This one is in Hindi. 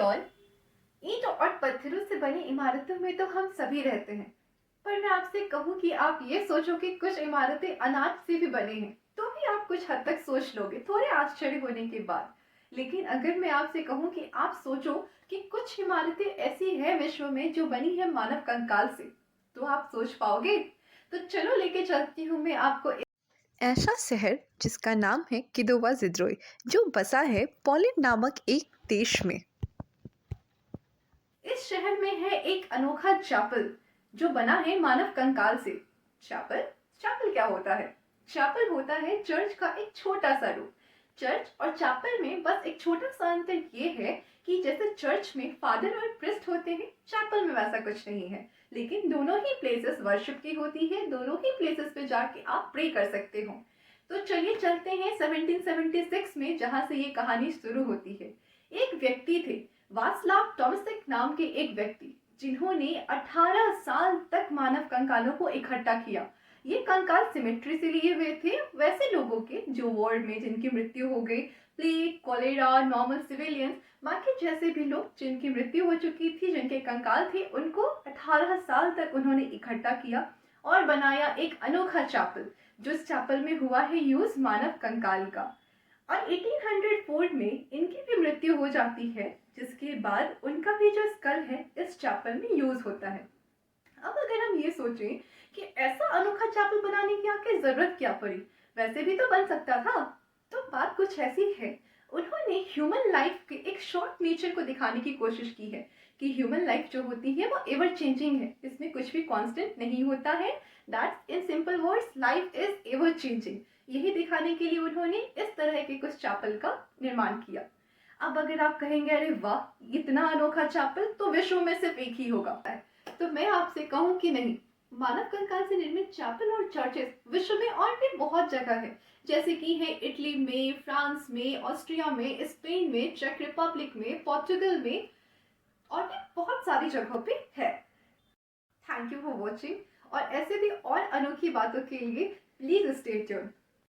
ऑल। ईंट और पत्थरों से बनी इमारतों में तो हम सभी रहते हैं, पर मैं आपसे कहूं कि आप ये सोचो कि कुछ इमारतें अनाज से भी बनी हैं, तो भी आप कुछ हद तक सोच लोगे थोड़े आश्चर्य होने के बाद। लेकिन अगर मैं आपसे कहूं कि आप सोचो कि कुछ इमारतें ऐसी हैं विश्व में जो बनी है मानव कंकाल से, तो आप सोच पाओगे? तो चलो लेके चलती हूँ मैं आपको ऐसा शहर जिसका नाम है किदोवा जिद्रोई, जो बसा है पोलैंड नामक एक देश में। इस शहर में है एक अनोखा चैपल जो बना है मानव कंकाल से। चैपल चैपल क्या होता है? चैपल होता है चर्च का एक छोटा सा रूप। चर्च और चैपल में बस एक छोटा सा अंतर ये है कि जैसे चर्च में फादर और प्रिस्ट होते हैं, चैपल में वैसा कुछ नहीं है। लेकिन दोनों ही प्लेसेस वर्शिप की होती है, दोनों ही प्लेसेस पे जाके आप प्रे कर सकते हो। तो चलिए चलते हैं 1776 में, जहां से ये कहानी शुरू होती है। एक व्यक्ति थे, वास्लाव टॉमसिक नाम के एक व्यक्ति, जिन्होंने 18 साल तक मानव कंकालों को इकट्ठा किया। ये कंकाल सिमेट्री से लिए हुए थे, वैसे लोगों के जो वॉर में जिनकी मृत्यु हो गई, प्लेग, कोलेरा, नॉर्मल सिविलियंस, बाकी जैसे भी लोग जिनकी मृत्यु हो चुकी थी, जिनके कंकाल थे, उनको 18 साल तक उन्होंने इकट्ठा किया और बनाया एक अनोखा चैपल, जो इस चैपल में हुआ है यूज मानव कंकाल का। और 1804 में इनकी भी मृत्यु हो जाती है, जिसके बाद उनका भी जो स्कल है इस चैपल में यूज होता है। अब अगर हम ये सोचें कि ऐसा अनोखा चैपल बनाने की आखिर जरूरत क्या पड़ी, वैसे भी तो बन सकता था। तो बात कुछ ऐसी है, उन्होंने ह्यूमन लाइफ के एक शॉर्ट नेचर को दिखाने की कोशिश की है कि ह्यूमन लाइफ जो होती है वो एवर चेंजिंग है, इसमें कुछ भी कांस्टेंट नहीं होता है। That's in simple words, life is ever changing. यही दिखाने के लिए उन्होंने इस तरह के कुछ चैपल का निर्माण किया। अब अगर आप कहेंगे अरे वाह इतना अनोखा चैपल तो विश्व में सिर्फ एक ही होगा, तो मैं आपसे कहूं कि नहीं, मानव कंकाल से निर्मित चैपल और चर्चेस विश्व में और भी बहुत जगह है, जैसे कि है इटली में, फ्रांस में, ऑस्ट्रिया में, स्पेन में, चेक रिपब्लिक में, पोर्टुगल में, और भी बहुत सारी जगहों पे है। थैंक यू फॉर वॉचिंग, और ऐसे भी और अनोखी बातों के लिए प्लीज स्टे ट्यून्ड।